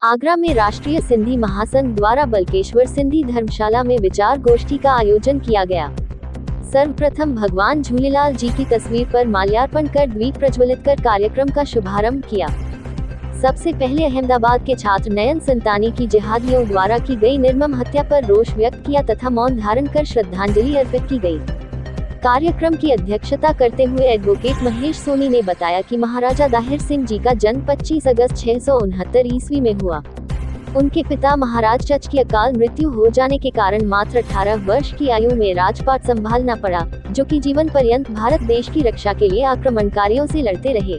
आगरा में राष्ट्रीय सिंधी महासंघ द्वारा बलकेश्वर सिंधी धर्मशाला में विचार गोष्ठी का आयोजन किया गया। सर्वप्रथम भगवान झूलेलाल जी की तस्वीर पर माल्यार्पण कर दीप प्रज्वलित कर कार्यक्रम का शुभारंभ किया। सबसे पहले अहमदाबाद के छात्र नयन संतानी की जिहादियों द्वारा की गई निर्मम हत्या पर रोष व्यक्त किया तथा मौन धारण कर श्रद्धांजलि अर्पित की गई। कार्यक्रम की अध्यक्षता करते हुए एडवोकेट महेश सोनी ने बताया कि महाराजा दाहिर सिंह जी का जन्म 25 अगस्त 669 ईस्वी में हुआ। उनके पिता महाराज चच की अकाल मृत्यु हो जाने के कारण मात्र 18 वर्ष की आयु में राजपाट संभालना पड़ा, जो कि जीवन पर्यंत भारत देश की रक्षा के लिए आक्रमणकारियों से लड़ते रहे।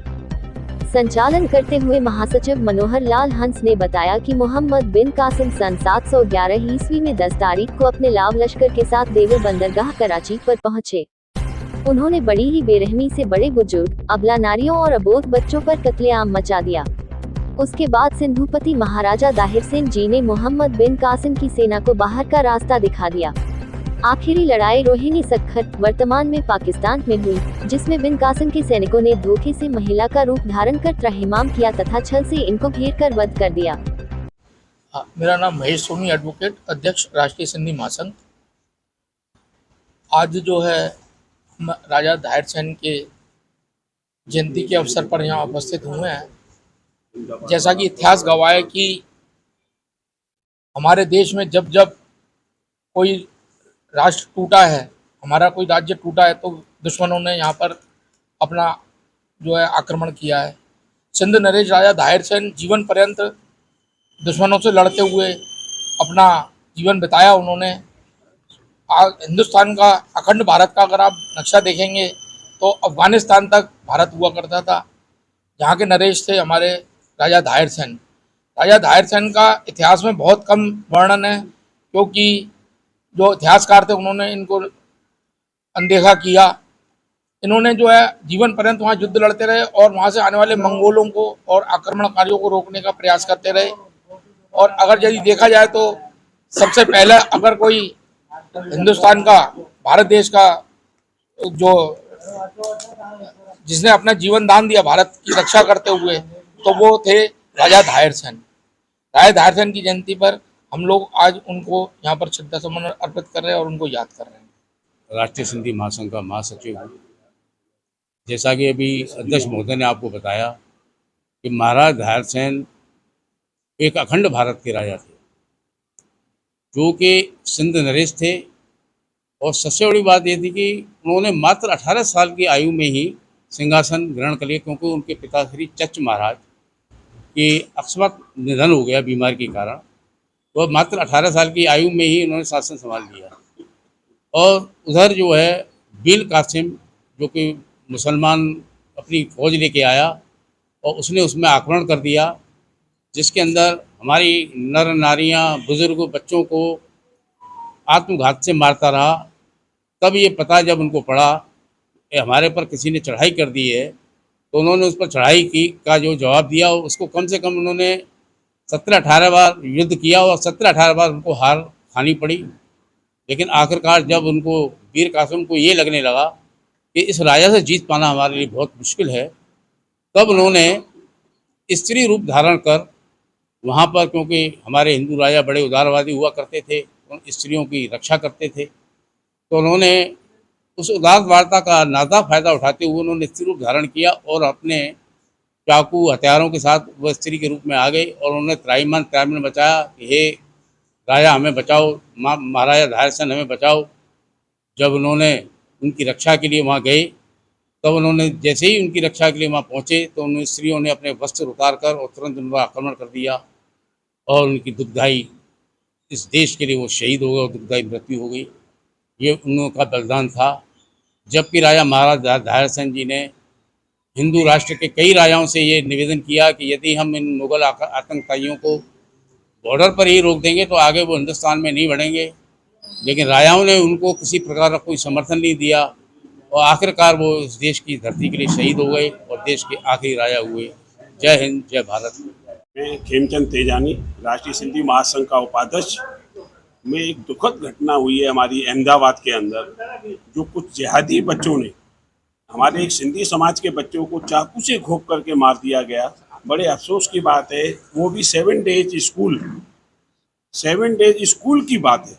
संचालन करते हुए महासचिव मनोहर लाल हंस ने बताया कि मोहम्मद बिन कासिम सन 711 ईस्वी में 10 तारीख को अपने लाव लश्कर के साथ देवो बंदरगाह कराची पर पहुंचे। उन्होंने बड़ी ही बेरहमी से बड़े बुजुर्ग, अबला नारियों और अबोध बच्चों पर कत्लेआम मचा दिया। उसके बाद सिंधुपति महाराजा दाहिर सिंह जी ने मोहम्मद बिन कासिम की सेना को बाहर का रास्ता दिखा दिया। आखिरी लड़ाई रोहिणी सखर वर्तमान में पाकिस्तान में हुई, जिसमें बिन कासिम के सैनिकों ने धोखे से महिला का रूप धारण कर त्राहिमाम किया तथा छल से इनको घेर कर वध कर दिया। मेरा नाम महेश सोनी, एडवोकेट, अध्यक्ष राष्ट्रीय सिंधी महासंघ। आज जो है राजा दाहिर सिंह के जयंती के अवसर पर यहाँ उपस्थित हुए हैं। जैसा कि इतिहास गवाह है कि हमारे देश में जब जब कोई राष्ट्र टूटा है, हमारा कोई राज्य टूटा है, तो दुश्मनों ने यहाँ पर अपना जो है आक्रमण किया है। सिंध नरेश राजा दाहिर सिंह जीवन पर्यंत दुश्मनों से लड़ते हुए अपना जीवन बिताया। उन्होंने हिंदुस्तान का, अखंड भारत का अगर आप नक्शा देखेंगे तो अफगानिस्तान तक भारत हुआ करता था। जहाँ के नरेश थे हमारे राजा दाहिर सिंह। राजा दाहिर सिंह का इतिहास में बहुत कम वर्णन है, क्योंकि जो इतिहासकार थे उन्होंने इनको अनदेखा किया। इन्होंने जो है जीवन पर्यंत वहाँ युद्ध लड़ते रहे और वहाँ से आने वाले मंगोलों को और आक्रमणकारियों को रोकने का प्रयास करते रहे। और अगर यदि देखा जाए तो सबसे पहले अगर कोई हिंदुस्तान का, भारत देश का जो जिसने अपना जीवन दान दिया भारत की रक्षा करते हुए, तो वो थे राजा दाहिर सिंह। राजा दाहिर सिंह की जयंती पर हम लोग आज उनको यहाँ पर श्रद्धा सुमन अर्पित कर रहे हैं और उनको याद कर रहे हैं। राष्ट्रीय सिंधी महासंघ का महासचिव हूँ। जैसा कि अभी अध्यक्ष महोदय ने आपको बताया कि महाराज दाहिर सिंह एक अखंड भारत के राजा थे, जो कि सिंध नरेश थे। और सबसे बड़ी बात ये थी कि उन्होंने मात्र 18 साल की आयु में ही सिंहासन ग्रहण कर लिया, क्योंकि उनके पिता श्री चच महाराज के अकस्मात निधन हो गया बीमारी के कारण। तो मात्र 18 साल की आयु में ही उन्होंने शासन संभाल लिया। और उधर जो है बिन कासिम, जो कि मुसलमान अपनी फौज लेके आया और उसने उसमें आक्रमण कर दिया, जिसके अंदर हमारी नर नारियां, बुजुर्ग, बच्चों को आत्मघात से मारता रहा। तब ये पता जब उनको पड़ा कि हमारे पर किसी ने चढ़ाई कर दी है, तो उन्होंने उस पर चढ़ाई की का जो जवाब दिया, उसको कम से कम उन्होंने 17-18 बार युद्ध किया और 17-18 बार उनको हार खानी पड़ी। लेकिन आखिरकार जब उनको वीर कासिम को ये लगने लगा कि इस राजा से जीत पाना हमारे लिए बहुत मुश्किल है, तब उन्होंने स्त्री रूप धारण कर वहाँ पर, क्योंकि हमारे हिंदू राजा बड़े उदारवादी हुआ करते थे, उन स्त्रियों की रक्षा करते थे, तो उन्होंने उस उदारवादिता का नाजा फायदा उठाते हुए उन्होंने स्त्री रूप धारण किया और अपने चाकू हथियारों के साथ वह स्त्री के रूप में आ गई और उन्होंने त्राहिमाम बचाया कि हे राजा हमें बचाओ, महाराजा दाहिर सिंह हमें बचाओ। जब उन्होंने उनकी रक्षा के लिए वहाँ गए, तब उन्होंने जैसे ही उनकी रक्षा के लिए वहाँ पहुँचे, तो उन स्त्रियों ने अपने वस्त्र उतार कर और तुरंत उनका आक्रमण कर दिया और उनकी दुखदाई, इस देश के लिए वो शहीद हो गए और दुखदाई मृत्यु हो गई। ये उन लोगों का बलिदान था। जबकि राजा महाराज दाहिर सिंह जी ने हिंदू राष्ट्र के कई राजाओं से ये निवेदन किया कि यदि हम इन मुगल आतंकवादियों को बॉर्डर पर ही रोक देंगे तो आगे वो हिंदुस्तान में नहीं बढ़ेंगे, लेकिन राजाओं ने उनको किसी प्रकार का कोई समर्थन नहीं दिया और आखिरकार वो इस देश की धरती के लिए शहीद हो गए और देश के आखिरी राजा हुए। जय हिंद, जय भारत। मैं खेमचंद तेजानी, राष्ट्रीय सिंधी महासंघ का उपाध्यक्ष। में एक दुखद घटना हुई है हमारी अहमदाबाद के अंदर, जो कुछ जिहादी बच्चों ने हमारे एक सिंधी समाज के बच्चों को चाकू से घोंप करके मार दिया गया। बड़े अफसोस की बात है, वो भी 7 डेज स्कूल, 7 डेज स्कूल की बात है।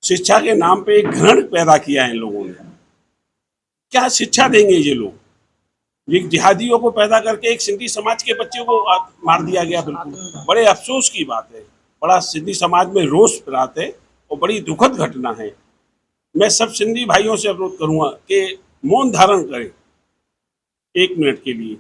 शिक्षा के नाम पे एक घृण पैदा किया है इन लोगों ने। क्या शिक्षा देंगे ये लोग? ये जिहादियों को पैदा करके एक सिंधी समाज के बच्चे को मार दिया गया। बिल्कुल बड़े अफसोस की बात है, बड़ा सिंधी समाज में रोष रात है और बड़ी दुखद घटना है। मैं सब सिंधी भाइयों से अनुरोध करूंगा कि मौन धारण करें 1 मिनट के लिए।